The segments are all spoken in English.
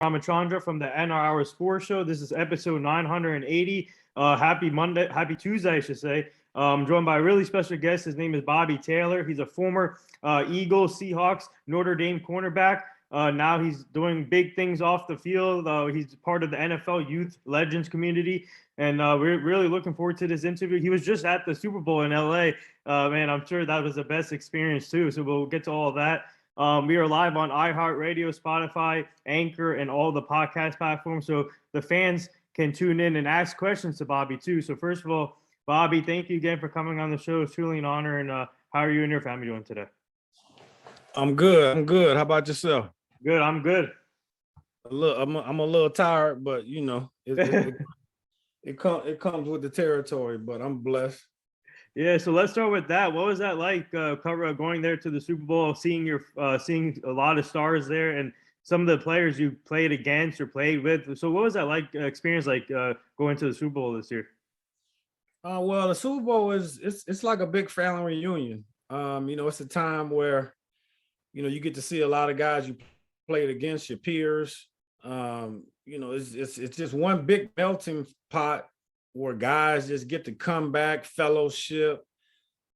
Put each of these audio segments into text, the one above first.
Ramachandra from the NR Hour Sports Show. This is episode 980. Happy Tuesday, I should say. Joined by a really special guest. His name is Bobby Taylor. He's a former Eagles, Seahawks, Notre Dame cornerback. Now he's doing big things off the field. He's part of the NFL Youth Legends community, and we're really looking forward to this interview. He was just at the Super Bowl in LA. Man, I'm sure that was the best experience too. So we'll get to all of that. We are live on iHeartRadio, Spotify, Anchor, and all the podcast platforms. So the fans can tune in and ask questions to Bobby too. So first of all, Bobby, thank you again for coming on the show. It's truly an honor. And how are you and your family doing today? I'm good. How about yourself? Good. I'm good. I'm a little tired, but you know, it comes with the territory. But I'm blessed. Yeah. So let's start with that. What was that like? Going there to the Super Bowl, seeing a lot of stars there, and some of the players you played against or played with. So what was that like? Experience like going to the Super Bowl this year? Well, the Super Bowl it's like a big family reunion. It's a time where, you get to see a lot of guys you played against, your peers. It's just one big melting pot where guys just get to come back, fellowship,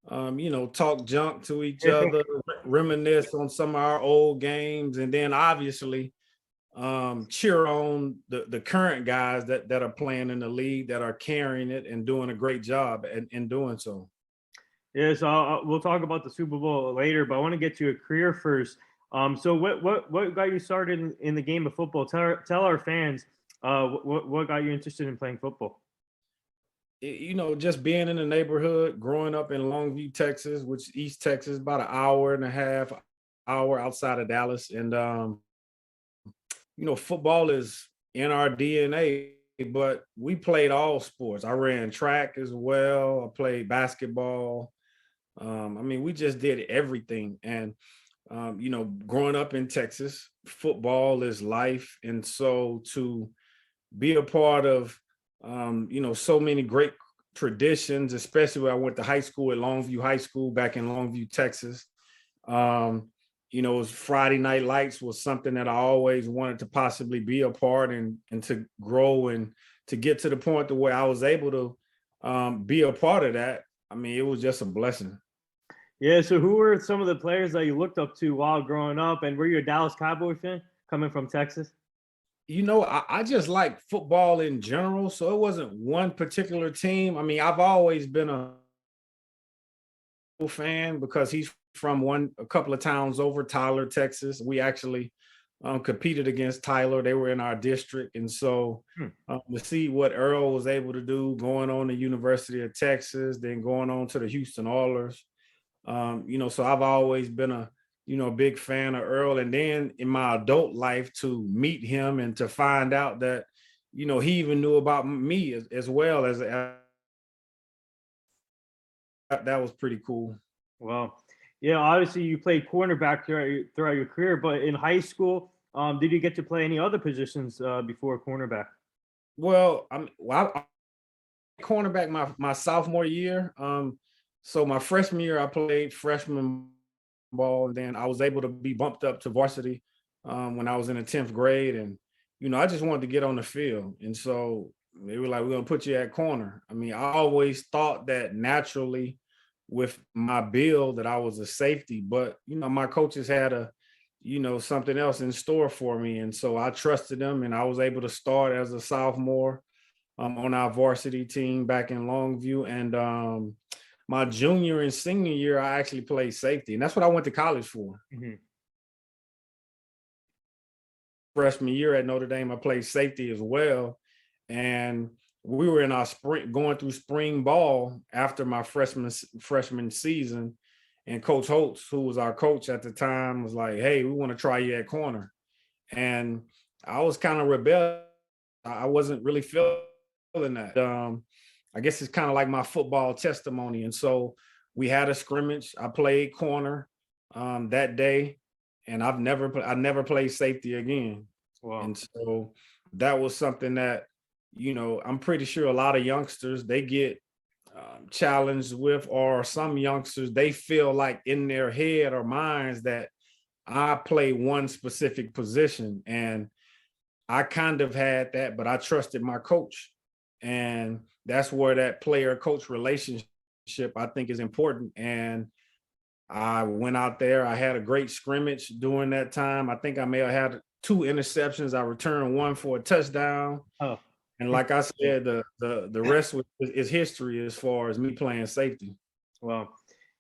talk junk to each other, reminisce on some of our old games, and then obviously cheer on the current guys that are playing in the league, that are carrying it and doing a great job in doing so. Yeah, so we'll talk about the Super Bowl later, but I want to get to your career first. So what got you started in the game of football? Tell our fans what got you interested in playing football. Just being in the neighborhood, growing up in Longview, Texas, which East Texas, about an hour and a half outside of Dallas. And, football is in our DNA, but we played all sports. I ran track as well. I played basketball. We just did everything. And, growing up in Texas, football is life. And so to be a part of, so many great traditions, especially when I went to high school at Longview High School back in Longview, Texas. It was Friday Night Lights was something that I always wanted to possibly be a part and to grow and to get to the point to where I was able to be a part of that. It was just a blessing. Yeah. So who were some of the players that you looked up to while growing up, and were you a Dallas Cowboy fan coming from Texas? I just like football in general, so it wasn't one particular team. I've always been a fan because he's from a couple of towns over, Tyler, Texas. We actually competed against Tyler. They were in our district. And so to see what Earl was able to do going on the University of Texas, then going on to the Houston Oilers. So I've always been a big fan of Earl. And then in my adult life to meet him and to find out that, he even knew about me as well as that was pretty cool. Well, yeah, obviously you played cornerback throughout your career, but in high school, did you get to play any other positions before cornerback? Well, I cornerback my sophomore year. So my freshman year, I played freshman ball, and then I was able to be bumped up to varsity when I was in the 10th grade. And, I just wanted to get on the field. And so they were like, we're going to put you at corner. I always thought that naturally with my build that I was a safety, but, my coaches had something else in store for me. And so I trusted them, and I was able to start as a sophomore on our varsity team back in Longview. And my junior and senior year, I actually played safety, and that's what I went to college for. Mm-hmm. Freshman year at Notre Dame, I played safety as well. And we were in our going through spring ball after my freshman season. And Coach Holtz, who was our coach at the time, was like, hey, we want to try you at corner. And I was kind of rebellious. I wasn't really feeling that. I guess it's kind of like my football testimony. And so we had a scrimmage. I played corner that day, and I never played safety again. Wow. And so that was something that, I'm pretty sure a lot of youngsters, they get challenged with, or some youngsters, they feel like in their head or minds that I play one specific position. And I kind of had that, but I trusted my coach. And that's where that player coach relationship I think is important. And I went out there. I had a great scrimmage during that time. I think I may have had 2 interceptions. I returned one for a touchdown. Oh, And like I said, the rest is history as far as me playing safety. well,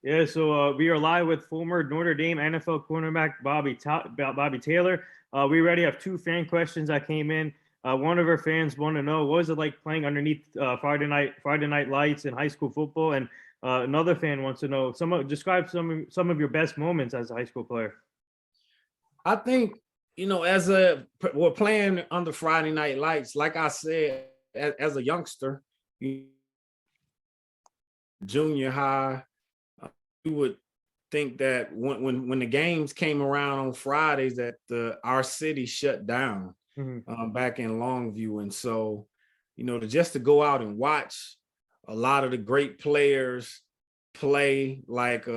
yeah. So we are live with former Notre Dame NFL cornerback Bobby Taylor. We already have 2 fan questions that came in. One of our fans want to know, what was it like playing underneath Friday night lights in high school football? And another fan wants to know, describe some of your best moments as a high school player. I think, we're playing under Friday night lights. Like I said, as a youngster, junior high, you would think that when the games came around on Fridays that our city shut down back in Longview. And so, to go out and watch a lot of the great players play, like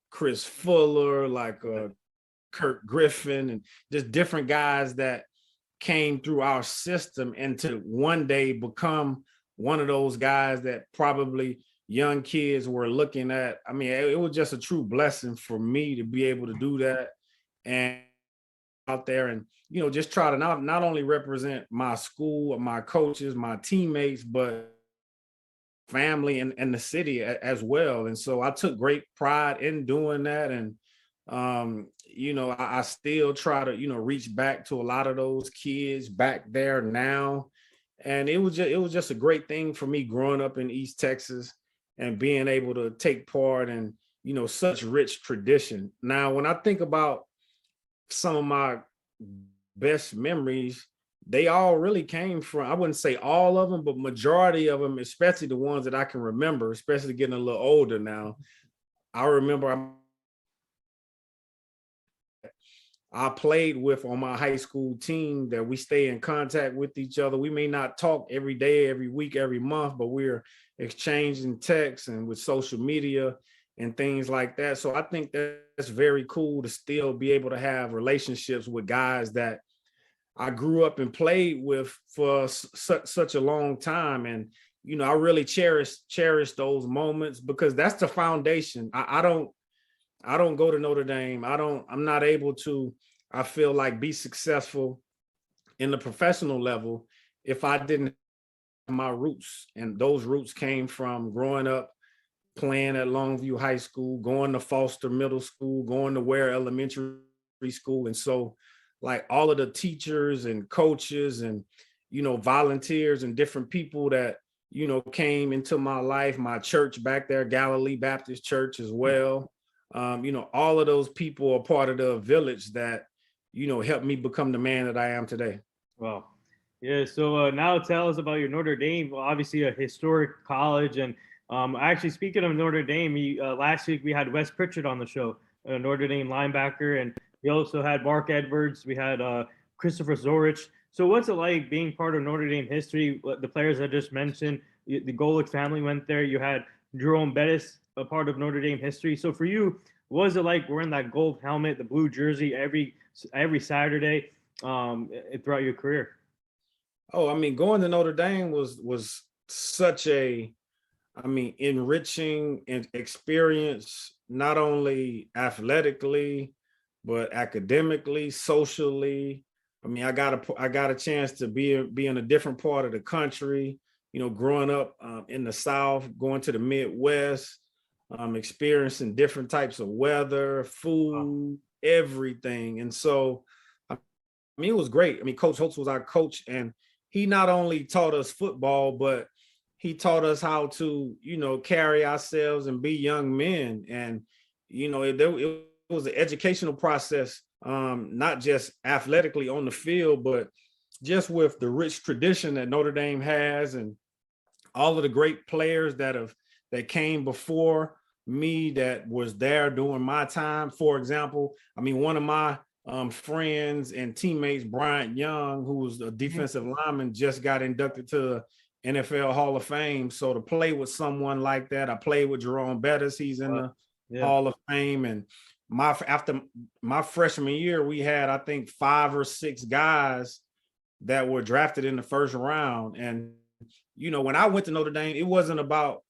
Chris Fuller, like Kirk Griffin, and just different guys that came through our system, and to one day become one of those guys that probably young kids were looking at. I mean, it was just a true blessing for me to be able to do that and out there and, just try to not only represent my school, my coaches, my teammates, but family and the city as well. And so I took great pride in doing that. And, I still try to, reach back to a lot of those kids back there now. And it was just a great thing for me growing up in East Texas and being able to take part in, such rich tradition. Now, when I think about some of my best memories, they all really came from, I wouldn't say all of them, but majority of them, especially the ones that I can remember, especially getting a little older now. I remember I played with on my high school team that we stay in contact with each other. We may not talk every day, every week, every month, but we're exchanging texts and with social media and things like that. So I think that's very cool to still be able to have relationships with guys that I grew up and played with for such a long time. And, I really cherish those moments, because that's the foundation. I don't go to Notre Dame. I'm not able to, I feel like, be successful in the professional level if I didn't have my roots. And those roots came from growing up playing at Longview High School, going to Foster Middle School, going to Ware Elementary School. And so, like, all of the teachers and coaches and, volunteers and different people that, came into my life, my church back there, Galilee Baptist Church as well. All of those people are part of the village that, helped me become the man that I am today. Wow. Yeah. So now tell us about your Notre Dame, obviously a historic college. And actually, speaking of Notre Dame, last week we had Wes Pritchard on the show, a Notre Dame linebacker. And we also had Mark Edwards. We had Christopher Zorich. So what's it like being part of Notre Dame history? The players I just mentioned, the Golick family went there. You had Jerome Bettis, a part of Notre Dame history. So for you, what was it like wearing that gold helmet, the blue jersey every Saturday throughout your career? Oh, I mean, going to Notre Dame was such a, enriching experience, not only athletically, but academically, socially. I mean, I got a chance to be in a different part of the country, growing up in the South, going to the Midwest, experiencing different types of weather, food, everything. And so, I mean, it was great. I mean, Coach Holtz was our coach, and he not only taught us football, but he taught us how to, carry ourselves and be young men. And, it was an educational process, not just athletically on the field, but just with the rich tradition that Notre Dame has and all of the great players that came before me that was there during my time. For example, I mean, one of my friends and teammates, Bryant, who was a defensive lineman, just got inducted to the NFL Hall of Fame. So to play with someone like that, I played with Jerome Bettis. He's in the Hall of Fame. And after my freshman year, we had, I think, 5 or 6 guys that were drafted in the first round. And, when I went to Notre Dame, it wasn't about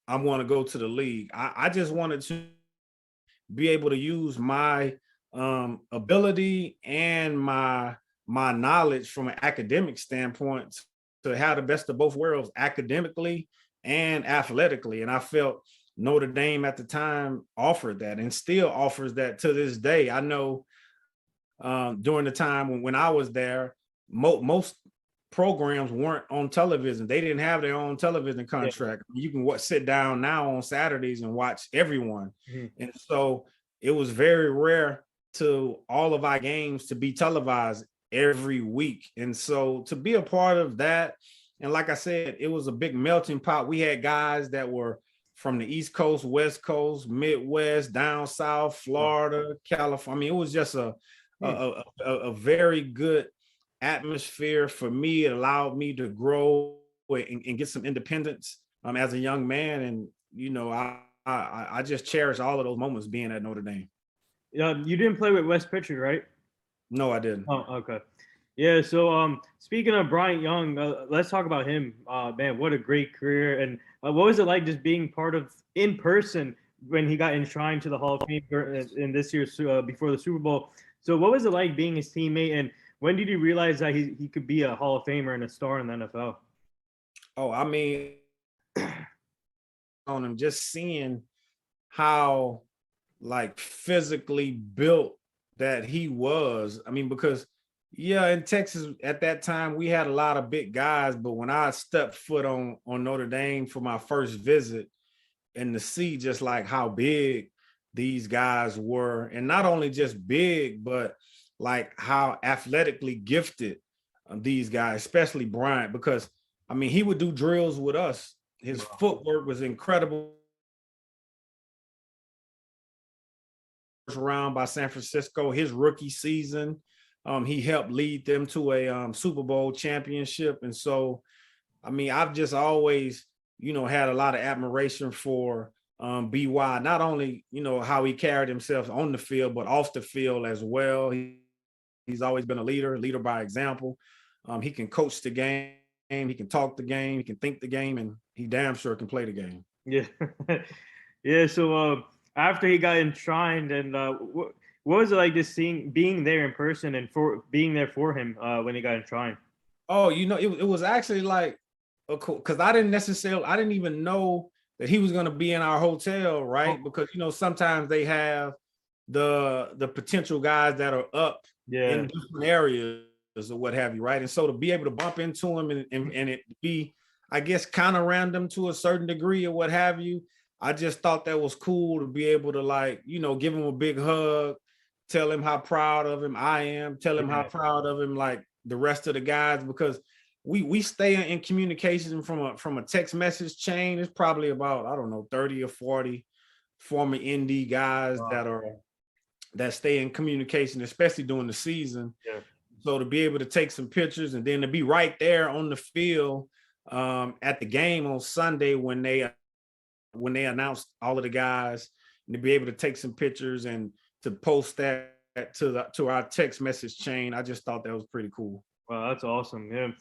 I want to go to the league. I just wanted to be able to use my ability and my knowledge from an academic standpoint to have the best of both worlds, academically and athletically. And I felt Notre Dame at the time offered that and still offers that to this day. I know during the time when I was there, most programs weren't on television. They didn't have their own television contract. You can sit down now on Saturdays and watch everyone. And so it was very rare to all of our games to be televised every week. And so to be a part of that, and like I said, it was a big melting pot. We had guys that were from the East Coast, West Coast, Midwest, down South, Florida, California. I mean, it was just a very good atmosphere for me. It allowed me to grow and get some independence as a young man. And, I just cherish all of those moments being at Notre Dame. You didn't play with Wes Pritchard, right? No, I didn't. Oh, okay. Yeah. So, speaking of Bryant Young, let's talk about him. Man, what a great career! And what was it like just being part of in person when he got enshrined to the Hall of Fame in this year's before the Super Bowl? So, what was it like being his teammate, and when did you realize that he could be a Hall of Famer and a star in the NFL? Oh, I mean, on him, just seeing how like physically built that he was. I mean, because in Texas at that time we had a lot of big guys, but when I stepped foot on Notre Dame for my first visit and to see just like how big these guys were, and not only just big, but like how athletically gifted these guys, especially Bryant, because I mean, he would do drills with us. His footwork was incredible. Round by San Francisco, his rookie season, he helped lead them to a Super Bowl championship. And so, I mean, I've just always, had a lot of admiration for BY, not only, how he carried himself on the field, but off the field as well. He's always been a leader by example. He can coach the game, he can talk the game, he can think the game, and he damn sure can play the game. Yeah. Yeah. So, after he got enshrined, and what was it like just being there in person and for being there for him when he got enshrined? Oh, it was actually like because I didn't even know that he was going to be in our hotel, right? Because sometimes they have the potential guys that are up in different areas or what have you, right? And so to be able to bump into him and it be, I guess, kind of random to a certain degree or what have you, I just thought that was cool to be able to give him a big hug, tell him how proud of him I am, tell him how proud of him like the rest of the guys, because we stay in communication from a text message chain. It's probably about, I don't know, 30 or 40 former ND guys that stay in communication, especially during the season. Yeah. So to be able to take some pictures and then to be right there on the field at the game on Sunday when they announced all of the guys, and to be able to take some pictures and to post that to our text message chain, I just thought that was pretty cool. Wow, that's awesome. Yeah.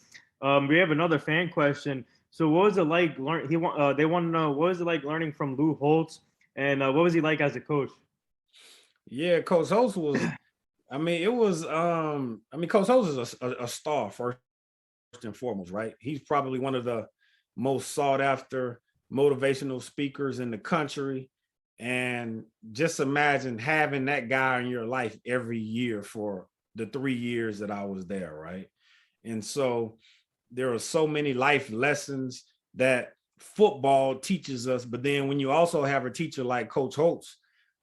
We have another fan question. So, what was it like? They want to know what was it like learning from Lou Holtz, and what was he like as a coach? Yeah, Coach Holtz was. I mean, Coach Holtz is a star first and foremost, right? He's probably one of the most sought after motivational speakers in the country. And just imagine having that guy in your life every year for the 3 years that I was there, right? And so there are so many life lessons that football teaches us. But then when you also have a teacher like Coach Holtz,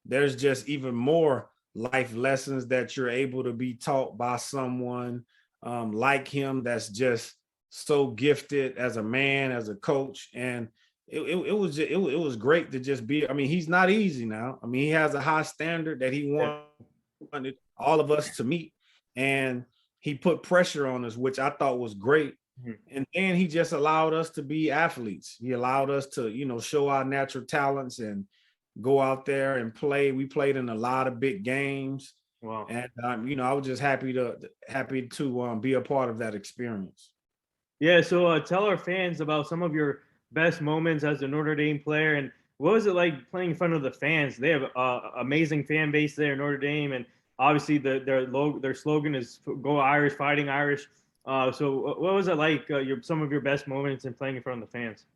there's just even more life lessons that you're able to be taught by someone like him that's just so gifted as a man, as a coach. And it was great to just be. I mean, he's not easy now. I mean, he has a high standard that he wanted all of us to meet, and he put pressure on us, which I thought was great. And then he just allowed us to be athletes. He allowed us to, show our natural talents and go out there and play. We played in a lot of big games, Wow. And I was just happy to be a part of that experience. Yeah, so tell our fans about some of your best moments as a Notre Dame player, and what was it like playing in front of the fans? They have amazing fan base there, Notre Dame, and obviously their slogan is "Go Irish, Fighting Irish." So what was it like? Some of your best moments in playing in front of the fans?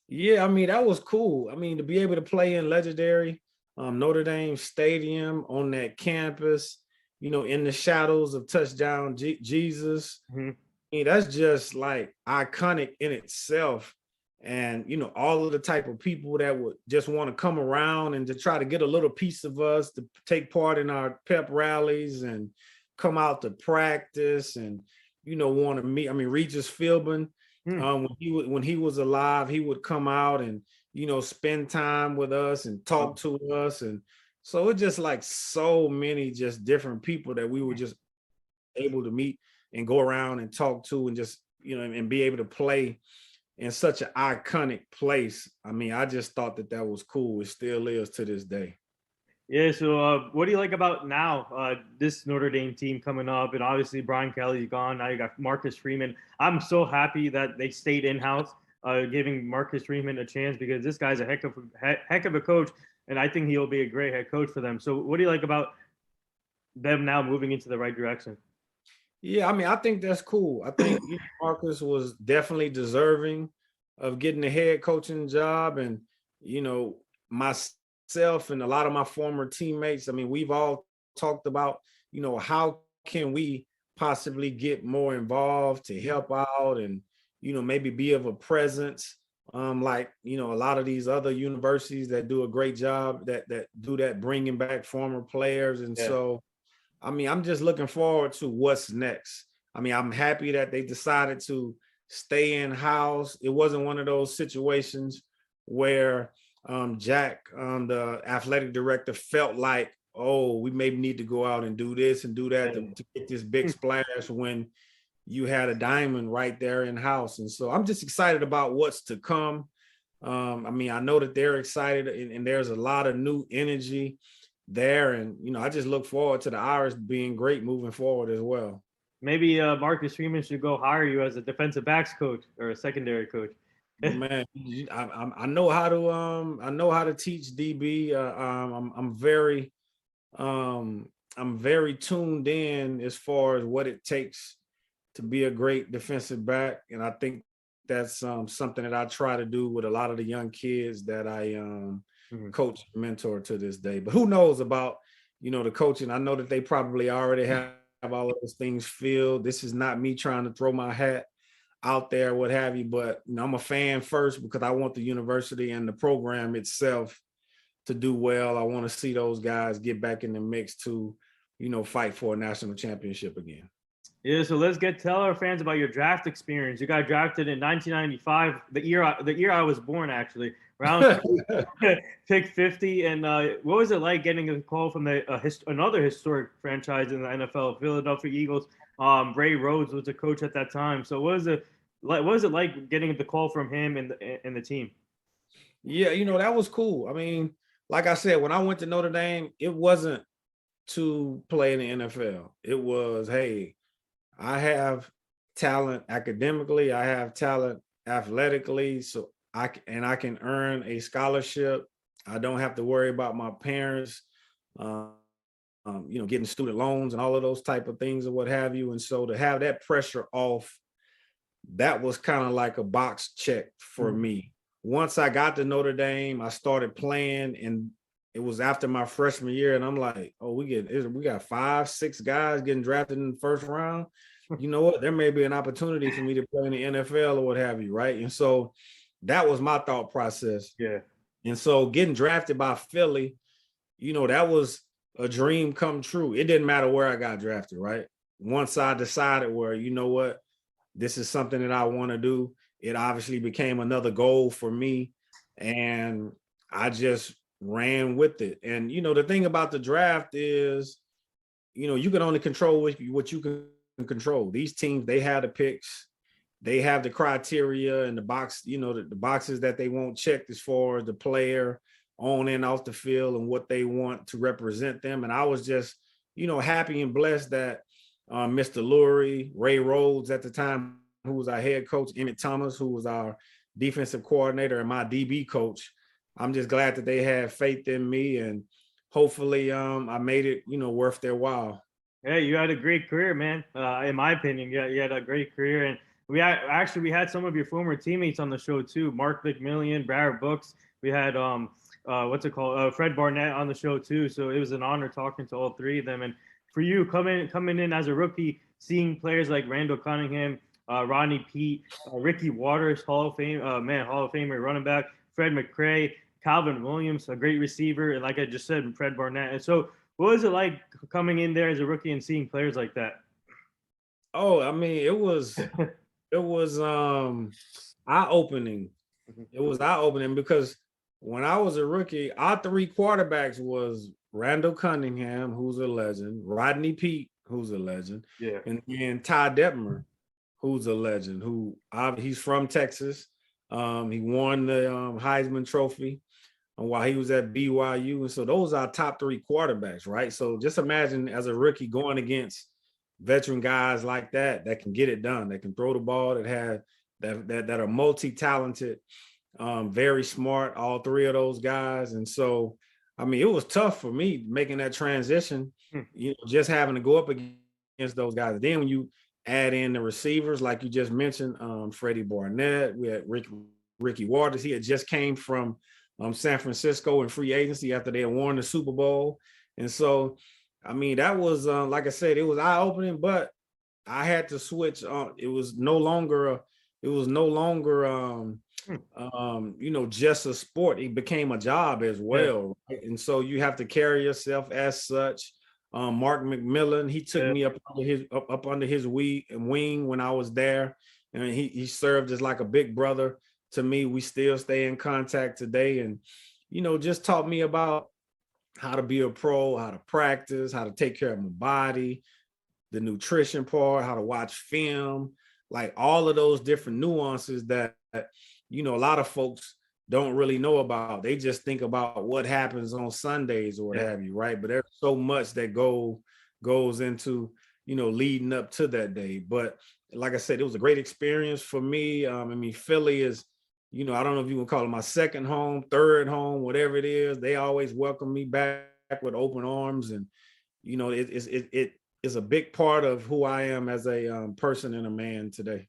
Yeah, I mean, that was cool. I mean, to be able to play in legendary Notre Dame Stadium on that campus, in the shadows of touchdown Jesus. Mhm. I mean, that's just like iconic in itself. And, all of the type of people that would just want to come around and to try to get a little piece of us to take part in our pep rallies and come out to practice and, want to meet. I mean, Regis Philbin, Hmm. when he was alive, he would come out and, spend time with us and talk Wow. to us. And so it's just like so many just different people that we were just able to meet and go around and talk to and just and be able to play in such an iconic place. I mean, I just thought that was cool. It still is to this day. Yeah, so what do you like about now this Notre Dame team coming up? And obviously Brian Kelly's gone. Now you got Marcus Freeman. I'm so happy that they stayed in house, giving Marcus Freeman a chance because this guy's a heck of a coach, and I think he'll be a great head coach for them. So what do you like about them now moving into the right direction? Yeah, I mean, I think that's cool. I think Marcus was definitely deserving of getting the head coaching job. And myself and a lot of my former teammates, I mean, we've all talked about, how can we possibly get more involved to help out and, maybe be of a presence. Like, a lot of these other universities that do a great job that do that, bringing back former players. And Yeah. so, I mean, I'm just looking forward to what's next. I mean, I'm happy that they decided to stay in house. It wasn't one of those situations where Jack, the athletic director, felt like, oh, we maybe need to go out and do this and do that to get this big splash when you had a diamond right there in house. And so I'm just excited about what's to come. I mean, I know that they're excited and there's a lot of new energy there. And, I just look forward to the Irish being great moving forward as well. Maybe Marcus Freeman should go hire you as a defensive backs coach or a secondary coach. Man, I know how to teach DB. I'm very tuned in as far as what it takes to be a great defensive back. And I think that's something that I try to do with a lot of the young kids that I Mhm. coach and mentor to this day. But who knows about, the coaching? I know that they probably already have all of those things filled. This is not me trying to throw my hat out there, what have you, but I'm a fan first because I want the university and the program itself to do well. I want to see those guys get back in the mix to, fight for a national championship again. Yeah, so tell our fans about your draft experience. You got drafted in 1995, the year I was born, actually, round pick 50. And what was it like getting a call from another historic franchise in the NFL, Philadelphia Eagles? Ray Rhodes was the coach at that time. So what was it like getting the call from him and the team? Yeah, that was cool. I mean, like I said, when I went to Notre Dame, it wasn't to play in the NFL. It was, hey, I have talent academically, I have talent athletically, so I can earn a scholarship. I don't have to worry about my parents, um, getting student loans and all of those type of things or what have you. And so to have that pressure off, that was kind of like a box check for Mhm. me. Once I got to Notre Dame, I started playing, and it was after my freshman year, and I'm like, oh, we got 5, 6 guys getting drafted in the first round. You know what? There may be an opportunity for me to play in the NFL or what have you, right? And so that was my thought process. Yeah. And so getting drafted by Philly, that was a dream come true. It didn't matter where I got drafted, right? Once I decided where, what, this is something that I want to do, it obviously became another goal for me. And I just ran with it. And, the thing about the draft is, you can only control what you can control. These teams, they have the picks, they have the criteria and the box, the boxes that they want checked as far as the player on and off the field and what they want to represent them. And I was just happy and blessed that Mr. Lurie, Ray Rhodes at the time, who was our head coach, Emmett Thomas, who was our defensive coordinator, and my DB coach. I'm just glad that they had faith in me, and hopefully I made it, worth their while. Yeah, you had a great career, man. In my opinion, yeah, you had a great career, and we had some of your former teammates on the show too. Mark McMillian, Barrett Brooks. We had what's it called? Fred Barnett on the show too. So it was an honor talking to all three of them. And for you coming in as a rookie, seeing players like Randall Cunningham, Rodney Peete, Ricky Waters, Hall of Famer running back, Fred McCray, Calvin Williams, a great receiver, and like I just said, Fred Barnett. And so, what was it like coming in there as a rookie and seeing players like that? Oh, I mean, it was eye-opening. It was eye-opening because when I was a rookie, our three quarterbacks was Randall Cunningham, who's a legend, Rodney Peete, who's a legend, Yeah. and then Ty Detmer, who's a legend, he's from Texas. He won the Heisman Trophy while he was at BYU. And so those are our top three quarterbacks, right? So just imagine as a rookie going against veteran guys like that can get it done, that can throw the ball, that are multi-talented, very smart, all three of those guys. And so, I mean, it was tough for me making that transition, just having to go up against those guys. Then when you add in the receivers, like you just mentioned, Freddie Barnett, we had Ricky Waters. He had just came from San Francisco in free agency after they had won the Super Bowl. And so, I mean, that was, like I said, it was eye-opening, but I had to switch. It was no longer, just a sport. It became a job as well. Right? And so you have to carry yourself as such. Mark McMillan, he took me up under his wing when I was there. And he served as like a big brother to me. We still stay in contact today, and just taught me about how to be a pro, how to practice, how to take care of my body, the nutrition part, how to watch film, like all of those different nuances that a lot of folks don't really know about. They just think about what happens on Sundays or what have you, right? But there's so much that goes into leading up to that day. But like I said, it was a great experience for me. I mean, Philly is, I don't know if you can call it my second home, third home, whatever it is. They always welcome me back with open arms, and it is a big part of who I am as a person and a man today.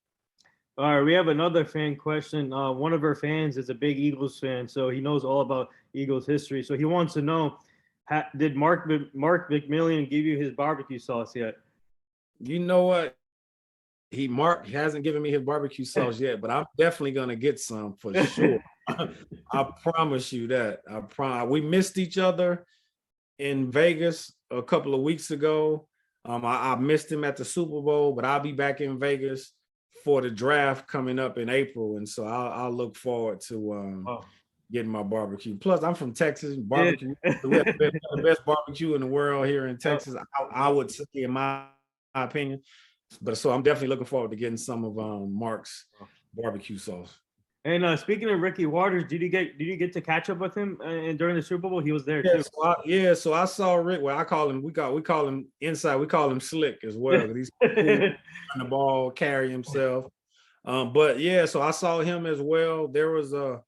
All right, we have another fan question. One of our fans is a big Eagles fan, so he knows all about Eagles history. So he wants to know, did Mark McMillian give you his barbecue sauce yet? You know what? He hasn't given me his barbecue sauce yet, but I'm definitely gonna get some for sure. I promise you that. We missed each other in Vegas a couple of weeks ago. I missed him at the Super Bowl, but I'll be back in Vegas for the draft coming up in April, and so I'll look forward to getting my barbecue. Plus, I'm from Texas. Barbecue, we have the best barbecue in the world here in Texas. I would say, in my opinion. But so I'm definitely looking forward to getting some of Mark's barbecue sauce. And speaking of Ricky Waters, did you get to catch up with him during the Super Bowl? He was there too. So I saw Rick. Well, I call him. We call him inside. We call him Slick as well. He's cool, on the ball, carry himself. But yeah, so I saw him as well. There was a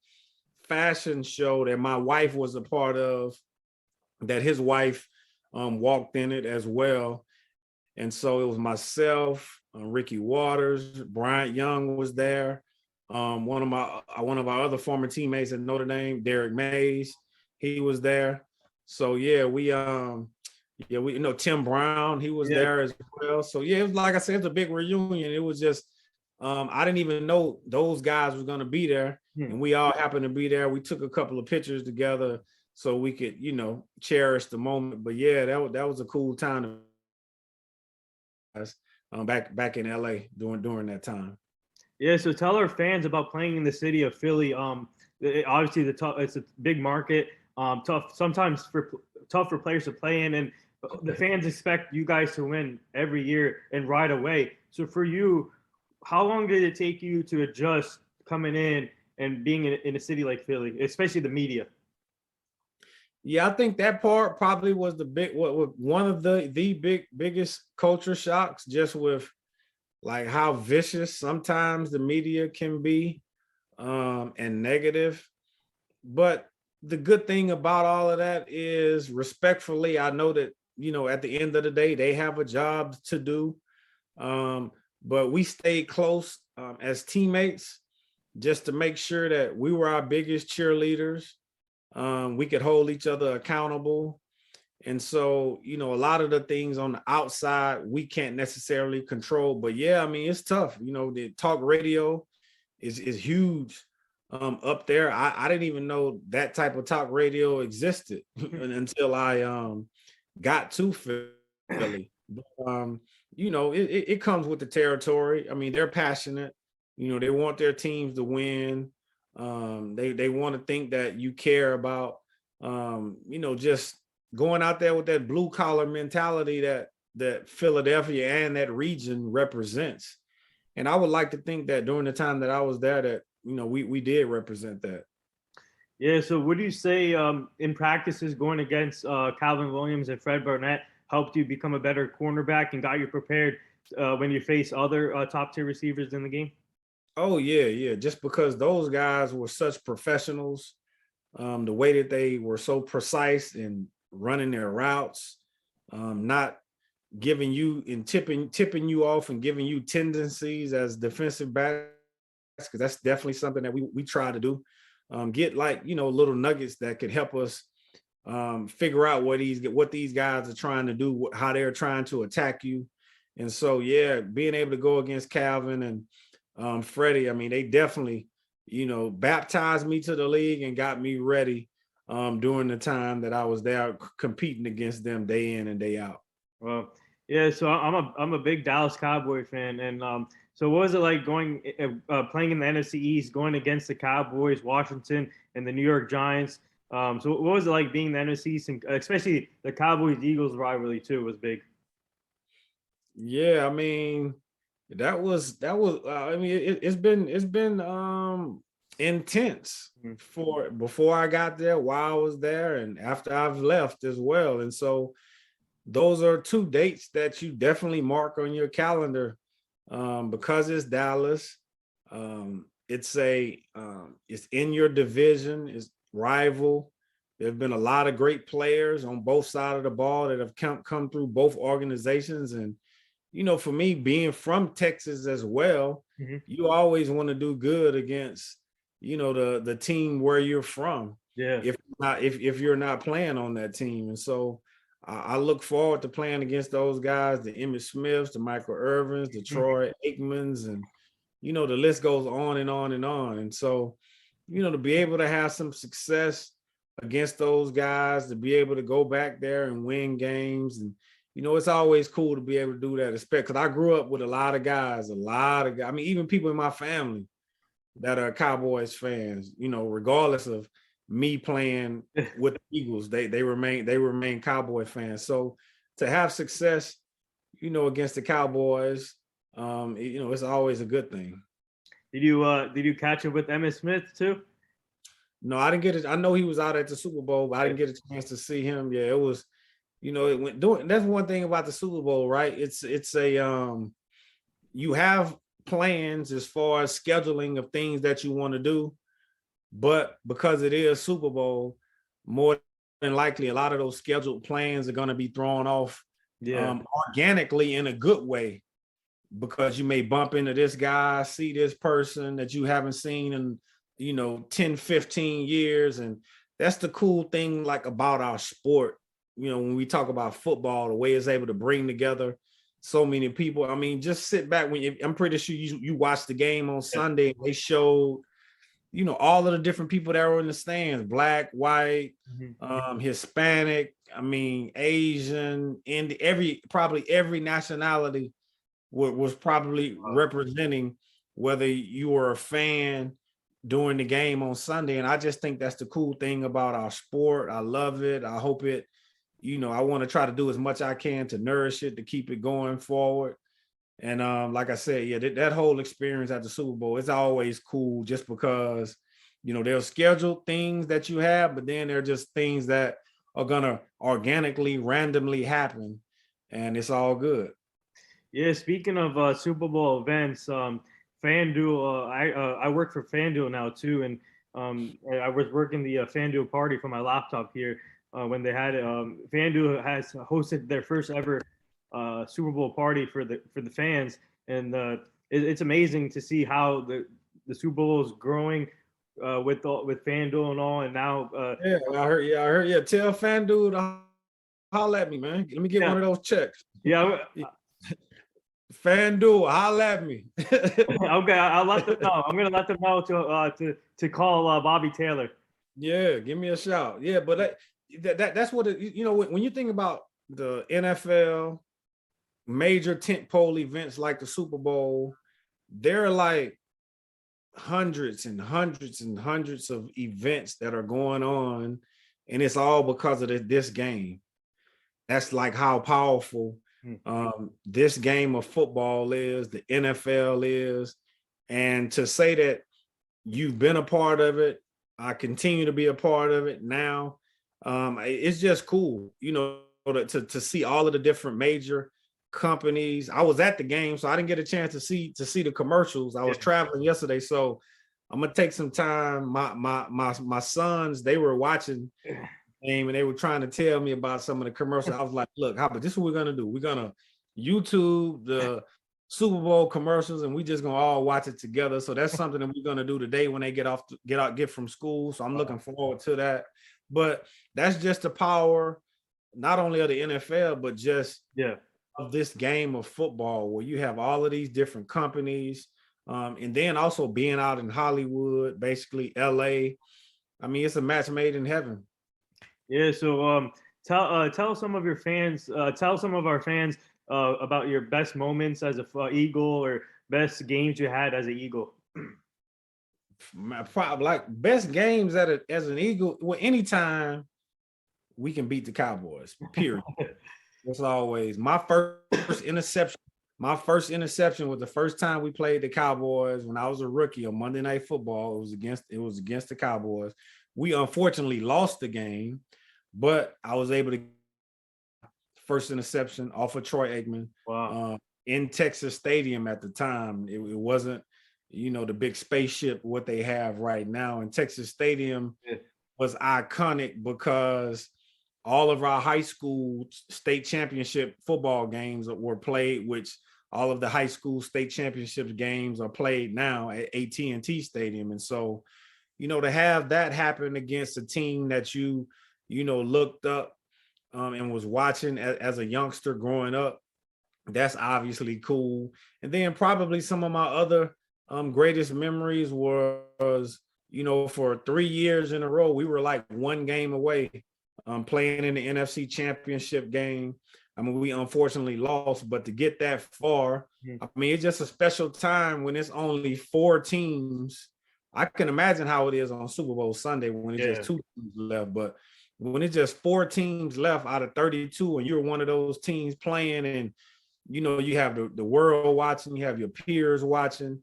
fashion show that my wife was a part of, that his wife walked in it as well. And so it was myself, Ricky Waters, Bryant Young was there. One of our other former teammates at Notre Dame, Derek Mays, he was there. So we Tim Brown, he was there as well. So it was, like I said, it's a big reunion. It was just I didn't even know those guys were going to be there, and we all happened to be there. We took a couple of pictures together so we could cherish the moment. But that was a cool time. Back in LA during that time. Yeah, so tell our fans about playing in the city of Philly. Obviously it's a big market. Tough for players to play in, and the fans expect you guys to win every year and right away. So for you, how long did it take you to adjust coming in and being in a city like Philly, especially the media? Yeah, I think that part probably was the one of the biggest culture shocks, just with like how vicious sometimes the media can be, and negative. But the good thing about all of that is, respectfully, I know that, at the end of the day, they have a job to do. Um, but we stayed close, as teammates, just to make sure that we were our biggest cheerleaders. We could hold each other accountable. And so, a lot of the things on the outside we can't necessarily control. But yeah, I mean, it's tough. The talk radio is huge, up there. I didn't even know that type of talk radio existed until I got to Philly. But, it comes with the territory. I mean, they're passionate. They want their teams to win. They want to think that you care about, just going out there with that blue collar mentality that Philadelphia and that region represents. And I would like to think that during the time that I was there, that we did represent that. Yeah. So, would you say in practices going against Calvin Williams and Fred Burnett helped you become a better cornerback and got you prepared when you face other top tier receivers in the game? Oh yeah. Just because those guys were such professionals, the way that they were so precise in running their routes, not giving you and tipping you off and giving you tendencies as defensive backs, because that's definitely something that we try to do. Get like, little nuggets that could help us figure out what these guys are trying to do, how they're trying to attack you. And so, yeah, being able to go against Calvin and Freddie, I mean, they definitely, baptized me to the league and got me ready during the time that I was there competing against them day in and day out. Well, yeah. So I'm a big Dallas Cowboy fan, and so what was it like going playing in the NFC East, going against the Cowboys, Washington, and the New York Giants? So what was it like being in the NFC East, and especially the Cowboys Eagles rivalry too was big. Yeah, I mean, that was I mean, it's been intense Mhm. for before I got there, while I was there, and after I've left as well. And so those are two dates that you definitely mark on your calendar, because it's Dallas. It's in your division, it's rival. There have been a lot of great players on both sides of the ball that have come through both organizations. And for me, being from Texas as well, Mhm. you always want to do good against, the team where you're from. Yeah. If you're not playing on that team. And so I look forward to playing against those guys, the Emmitt Smiths, the Michael Irvins, the Mhm. Troy Aikmans, and the list goes on and on and on. And so, to be able to have some success against those guys, to be able to go back there and win games, and it's always cool to be able to do that, especially because I grew up with a lot of guys. I mean, even people in my family that are Cowboys fans, regardless of me playing with the Eagles, they remain Cowboy fans. So to have success, against the Cowboys, it's always a good thing. Did you catch it with Emmitt Smith too? No, I didn't get it. I know he was out at the Super Bowl, but I Yeah. didn't get a chance to see him. Yeah, it was, it went doing. That's one thing about the Super Bowl, right? It's a you have plans as far as scheduling of things that you want to do, but because it is Super Bowl, more than likely a lot of those scheduled plans are going to be thrown off, Yeah. organically, in a good way, because you may bump into this guy, see this person that you haven't seen in 10, 15 years. And that's the cool thing, like, about our sport. When we talk about football, the way it's able to bring together so many people. I mean, just sit back I'm pretty sure you watched the game on Yeah. Sunday, and they showed all of the different people that were in the stands: black, white, Mhm. Hispanic, I mean, Asian, and probably every nationality was probably Wow. representing, whether you were a fan during the game on Sunday. And I just think that's the cool thing about our sport. I love it. I hope it, I want to try to do as much I can to nourish it, to keep it going forward. And like I said, yeah, that whole experience at the Super Bowl, it's always cool, just because, there's scheduled things that you have, but then there are just things that are gonna organically, randomly happen, and it's all good. Yeah, speaking of Super Bowl events, FanDuel, I work for FanDuel now too, and I was working the FanDuel party for my laptop here when they had it. FanDuel has hosted their first ever Super Bowl party for the fans, and it's amazing to see how the Super Bowl is growing with FanDuel and all, and now Yeah, I heard. Yeah, I heard. Yeah, tell FanDuel to holler at me, man. Let me get yeah, one of those checks. yeah. FanDuel, holler at me. Okay, I'll let them know. I'm gonna let them know to call Bobby Taylor. Yeah, give me a shout. Yeah, but that's what you know when you think about the NFL major tentpole events like the Super Bowl, there are like hundreds and hundreds and hundreds of events that are going on, and it's all because of this game. That's like how powerful this game of football is, the NFL is, and to say that you've been a part of it, I continue to be a part of it now. It's just cool, you know, to see all of the different major companies. I was at the game, so I didn't get a chance to see the commercials. I was traveling yesterday, so I'm gonna take some time. My sons, they were watching the game and they were trying to tell me about some of the commercials. I was like, look, how about this? Is what we're gonna do? We're gonna YouTube the Super Bowl commercials, and we just gonna all watch it together. So that's something that we're gonna do today when they get from school. So I'm looking forward to that. But that's just the power, not only of the NFL, but just of this game of football, where you have all of these different companies, and then also being out in Hollywood, basically LA. I mean, it's a match made in heaven. Yeah. So tell some of your fans, tell some of our fans about your best moments as a Eagle or best games you had as an Eagle. Like best games as an Eagle. Well, anytime we can beat the Cowboys. Period. That's always my first interception. My first interception was the first time we played the Cowboys when I was a rookie on Monday Night Football. It was against the Cowboys. We unfortunately lost the game, but I was able to first interception off of Troy Aikman. Wow. In Texas Stadium at the time. It wasn't, you know, the big spaceship what they have right now. And Texas Stadium was iconic because all of our high school state championship football games were played, which all of the high school state championship games are played now at AT&T Stadium. And so, you know, to have that happen against a team that you know, looked up and was watching as a youngster growing up, that's obviously cool. And then probably some of my other greatest memories was, you know, for 3 years in a row, we were like one game away playing in the NFC Championship game. I mean, we unfortunately lost, but to get that far, I mean, it's just a special time when it's only 4 teams. I can imagine how it is on Super Bowl Sunday when it's just 2 teams left, but when it's just 4 teams left out of 32 and you're one of those teams playing, and you know, you have the world watching, you have your peers watching,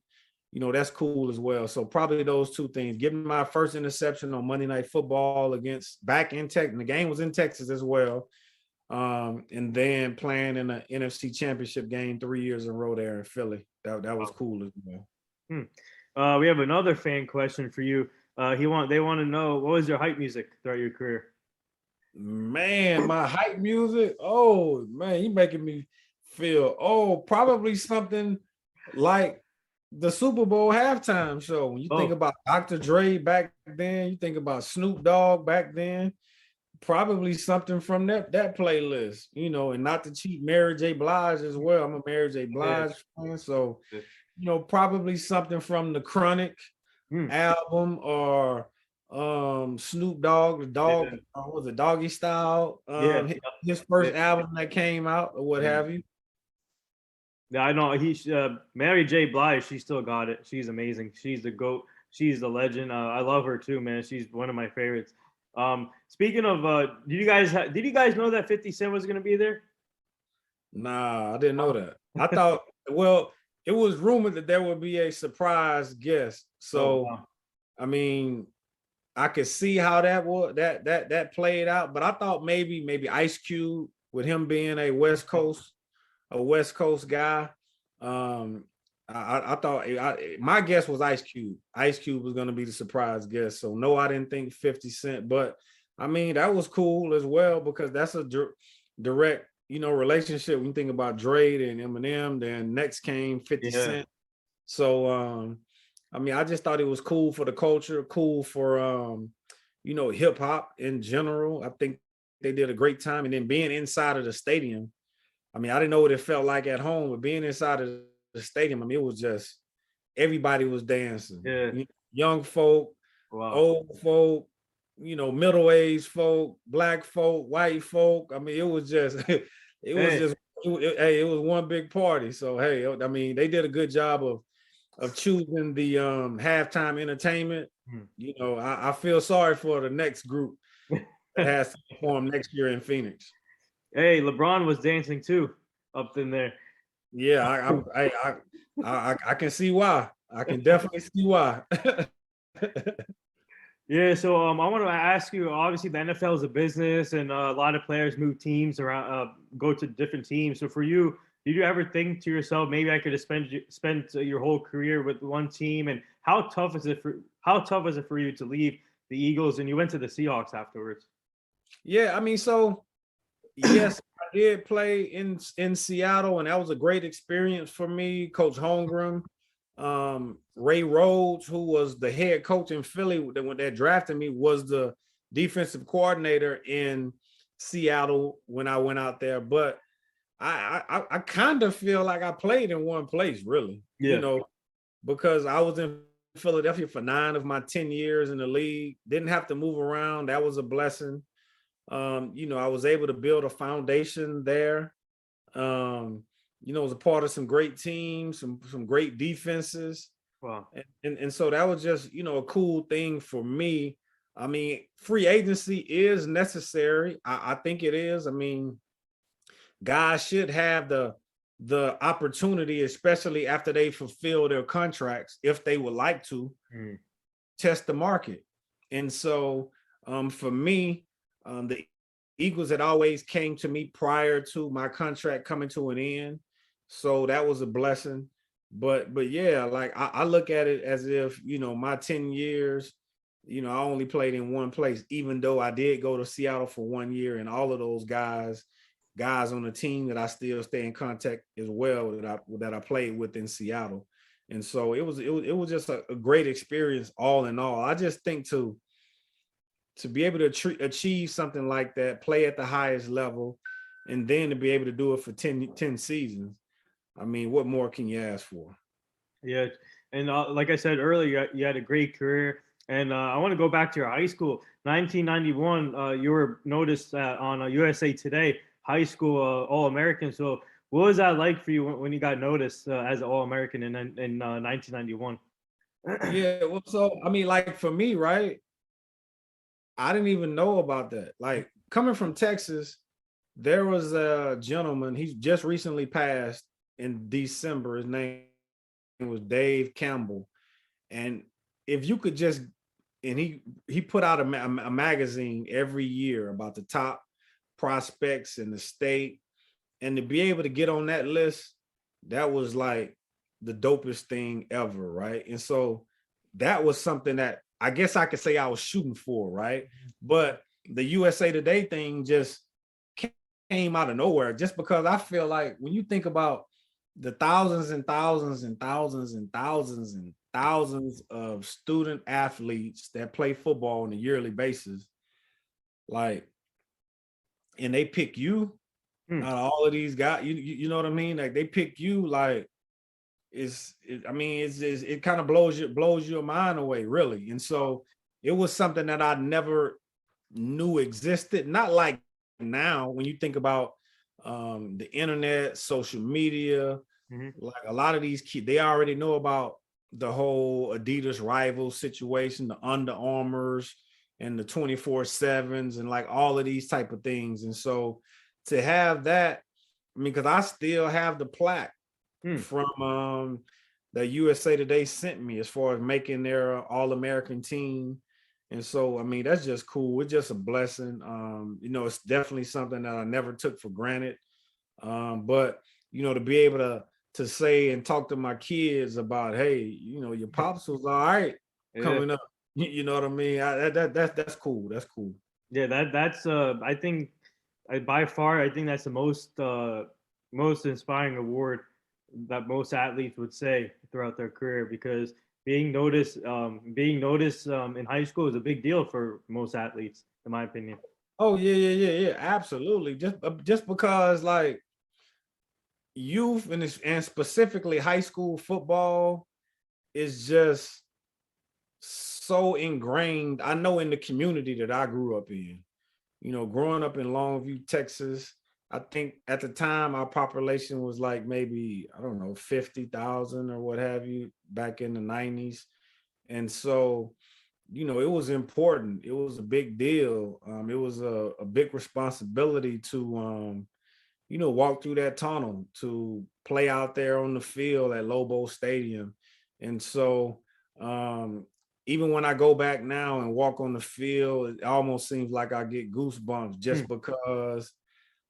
you know, that's cool as well. So probably those 2 things. Getting my first interception on Monday Night Football back in Texas, and the game was in Texas as well. And then playing in the NFC Championship game 3 years in a row there in Philly. That was cool as well. We have another fan question for you. They want to know, what was your hype music throughout your career? Man, my hype music. Oh man, you making me feel probably something like the Super Bowl halftime show. When you think about Dr. Dre back then, you think about Snoop Dogg back then, probably something from that playlist, you know, and not to cheat Mary J. Blige as well. I'm a Mary J. Blige fan, so you know, probably something from the Chronic album, or Snoop Dogg, was it Doggy Style? His first album that came out, or what have you. Yeah, I know Mary J. Blige. She still got it. She's amazing. She's the GOAT. She's the legend. I love her too, man. She's one of my favorites. Speaking of, did you guys know that 50 Cent was gonna be there? Nah, I didn't know that. I thought, well, it was rumored that there would be a surprise guest. So, I mean, I could see how that played out, but I thought maybe Ice Cube, with him being a West Coast guy. I thought my guess was Ice Cube. Ice Cube was going to be the surprise guest. So no, I didn't think 50 Cent, but I mean that was cool as well because that's a direct, relationship. When you think about Dre and Eminem, then next came 50 Yeah. Cent. So I mean, I just thought it was cool for the culture, cool for hip hop in general. I think they did a great time, and then being inside of the stadium. I mean, I didn't know what it felt like at home, but being inside of the stadium, I mean, it was just everybody was dancing. Yeah. Young folk, Wow. old folk, middle-aged folk, black folk, white folk. I mean, it was just it was one big party. So hey, I mean, they did a good job of choosing the halftime entertainment. I feel sorry for the next group that has to perform next year in Phoenix. Hey, LeBron was dancing too up in there. Yeah, I can see why. I can definitely see why. Yeah, so I want to ask you. Obviously, the NFL is a business, and a lot of players move teams around, go to different teams. So for you, did you ever think to yourself, maybe I could have spent your whole career with one team? And how tough is it for you to leave the Eagles and you went to the Seahawks afterwards? Yeah, I mean, so yes, I did play in Seattle, and that was a great experience for me. Coach Holmgren, Ray Rhodes, who was the head coach in Philly when they drafted me, was the defensive coordinator in Seattle when I went out there. But I kind of feel like I played in one place, really. Yeah. Because I was in Philadelphia for 9 of my 10 years in the league. Didn't have to move around. That was a blessing. I was able to build a foundation there. Was a part of some great teams, some great defenses. Wow. And so that was just, a cool thing for me. I mean, free agency is necessary. I think it is. I mean, guys should have the opportunity, especially after they fulfill their contracts, if they would like to test the market. And so for me, the Eagles had always came to me prior to my contract coming to an end. So that was a blessing. But yeah, like I look at it as if, my 10 years, I only played in one place, even though I did go to Seattle for 1 year, and all of those guys on the team that I still stay in contact as well that I played with in Seattle. And so it was just a great experience all in all. I just think to be able to achieve something like that, play at the highest level, and then to be able to do it for 10 seasons. I mean, what more can you ask for? Yeah. And like I said earlier, you had a great career. And I want to go back to your high school. 1991, you were noticed on USA Today, high school All-American. So what was that like for you when you got noticed as an All-American in 1991? Yeah, well, so, I mean, like for me, right? I didn't even know about that. Like coming from Texas, there was a gentleman, he's just recently passed in December. His name was Dave Campbell. And if you could just, and he put out a magazine every year about the top prospects in the state. And to be able to get on that list, that was like the dopest thing ever, right? And so that was something that I guess I could say I was shooting for, right? But the USA Today thing just came out of nowhere, just because I feel like when you think about the thousands and thousands and thousands and thousands and thousands of student athletes that play football on a yearly basis, like, and they pick you out of all of these guys, you know what I mean? Like they pick you, like it kind of blows your mind away, really. And so it was something that I never knew existed. Not like now when you think about the internet, social media, like a lot of these kids, they already know about the whole Adidas rival situation, the Under Armours and the 24/7s and like all of these type of things. And so to have that, I mean, because I still have the plaque from the USA Today sent me as far as making their All-American team. And so, I mean, that's just cool. It's just a blessing. It's definitely something that I never took for granted. But to be able to say and talk to my kids about, hey, your pops was all right Yeah. coming up. You know what I mean? That's cool. That's cool. Yeah, that's I think by far I think that's the most inspiring award that most athletes would say throughout their career, because being noticed in high school is a big deal for most athletes, in my opinion. Oh yeah, absolutely. Just because like youth and specifically high school football is just so ingrained. I know in the community that I grew up in, growing up in Longview, Texas, I think at the time our population was like maybe, I don't know, 50,000 or what have you back in the 90s. And so, it was important. It was a big deal. It was a big responsibility to, walk through that tunnel, to play out there on the field at Lobo Stadium. And so, even when I go back now and walk on the field, it almost seems like I get goosebumps Hmm. just because,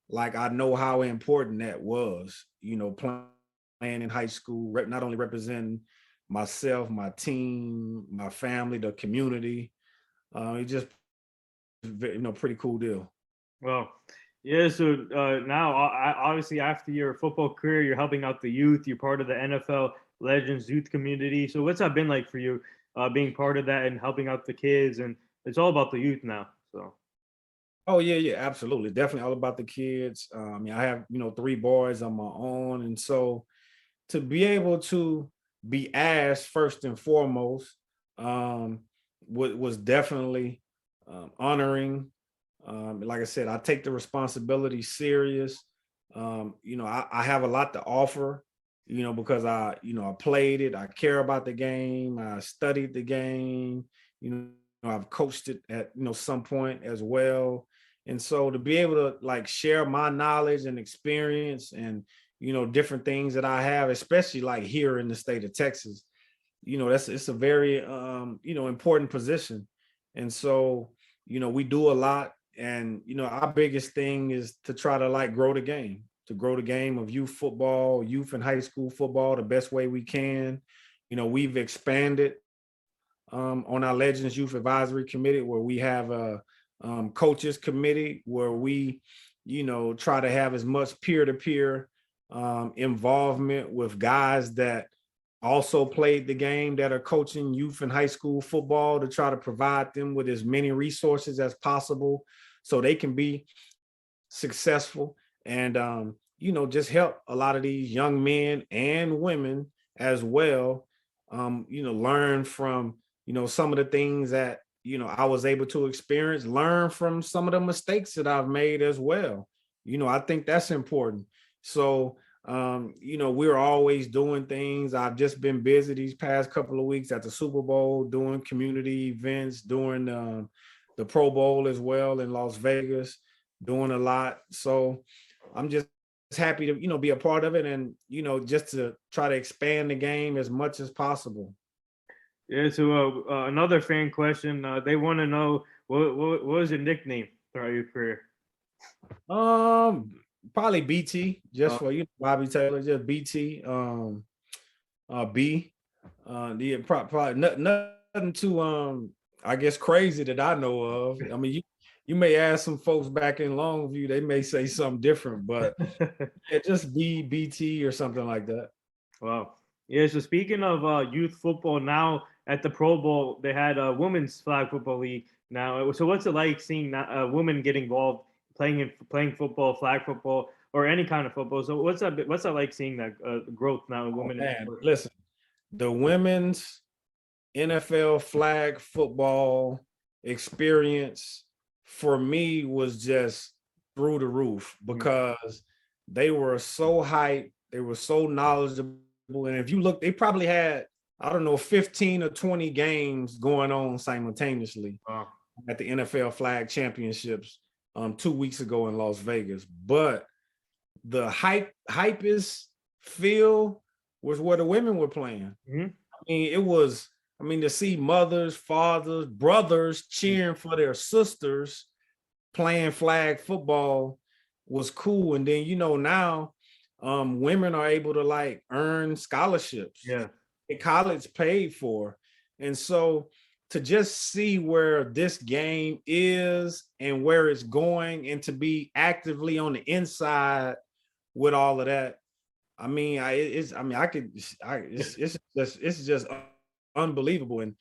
like, I know how important that was, playing in high school, not only representing myself, my team, my family, the community. It just, pretty cool deal. Well, yeah. So now, obviously, after your football career, you're helping out the youth. You're part of the NFL Legends youth community. So what's that been like for you, being part of that and helping out the kids? And it's all about the youth now. So. Oh yeah, absolutely. Definitely all about the kids. I have, three boys on my own. And so to be able to be asked first and foremost, was definitely honoring. Like I said, I take the responsibility serious. I have a lot to offer, because I played it, I care about the game, I studied the game, I've coached it at, some point as well. And so to be able to like share my knowledge and experience and, different things that I have, especially like here in the state of Texas, it's a very, important position. And so, we do a lot. And, our biggest thing is to try to like grow the game, to grow the game of youth football, youth and high school football the best way we can. We've expanded on our Legends Youth Advisory Committee, where we have a coaches committee where we, try to have as much peer-to-peer involvement with guys that also played the game, that are coaching youth and high school football, to try to provide them with as many resources as possible so they can be successful and, just help a lot of these young men and women as well, learn from, some of the things that, I was able to experience, learn from some of the mistakes that I've made as well. I think that's important. So, we're always doing things. I've just been busy these past couple of weeks at the Super Bowl, doing community events, doing the Pro Bowl as well in Las Vegas, doing a lot. So I'm just happy to, be a part of it and, just to try to expand the game as much as possible. Yeah. So another fan question. They want to know what was your nickname throughout your career? Um, Probably BT, just Uh, for Bobby Taylor, just BT. B. Probably nothing too I guess crazy that I know of. I mean, you may ask some folks back in Longview, they may say something different, but yeah, just BT or something like that. Wow. Yeah. So speaking of youth football, now at the Pro Bowl, they had a women's flag football league. Now, so what's it like seeing a woman get involved playing football, flag football, or any kind of football? So what's that like seeing that growth now in Oh women in man, sports? listen, the women's NFL flag football experience for me was just through the roof Mm. because they were so hyped, they were so knowledgeable. And if you look, they probably had, I don't know, 15 or 20 games going on simultaneously Wow. at the NFL flag championships 2 weeks ago in Las Vegas. But the hypest feel was where the women were playing. Mhm. I mean, it was I mean, to see mothers, fathers, brothers cheering for their sisters playing flag football was cool. And then, now women are able to like earn scholarships Yeah. in college paid for. And so to just see where this game is and where it's going and to be actively on the inside with all of that, I mean, it's just unbelievable. And,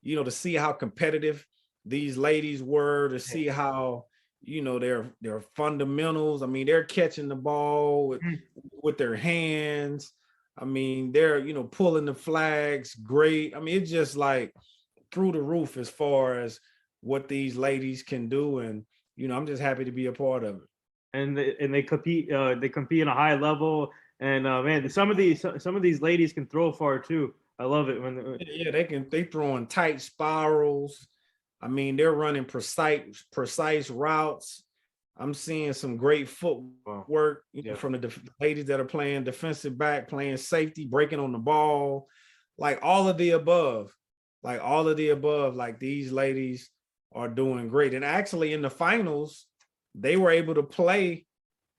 to see how competitive these ladies were, to see how, their fundamentals. I mean, they're catching the ball with their hands. I mean, they're, pulling the flags great. I mean, it's just like through the roof as far as what these ladies can do. And, I'm just happy to be a part of it. And they compete on a high level. And man, some of these ladies can throw far too. I love it when Yeah, they throwing tight spirals. I mean, they're running precise routes. I'm seeing some great footwork from the ladies that are playing defensive back, playing safety, breaking on the ball, like all of the above. Like all of the above, like these ladies are doing great. And actually in the finals, they were able to play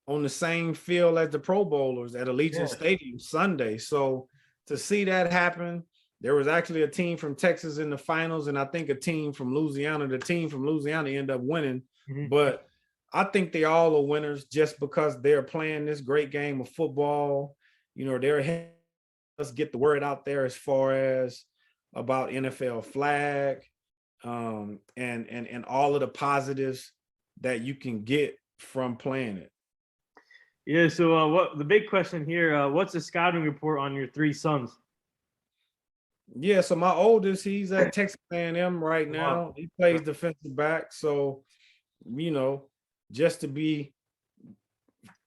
on the same field as the Pro Bowlers at Allegiant Stadium Sunday. So to see that happen, there was actually a team from Texas in the finals, and I think a team from Louisiana. The team from Louisiana ended up winning, but I think they all are winners just because they're playing this great game of football. They're helping us get the word out there as far as about NFL flag, and all of the positives that you can get from playing it. Yeah. So what the big question here? What's the scouting report on your three sons? Yeah, so my oldest, he's at Texas A&M right now. Wow. He plays defensive back. So, just to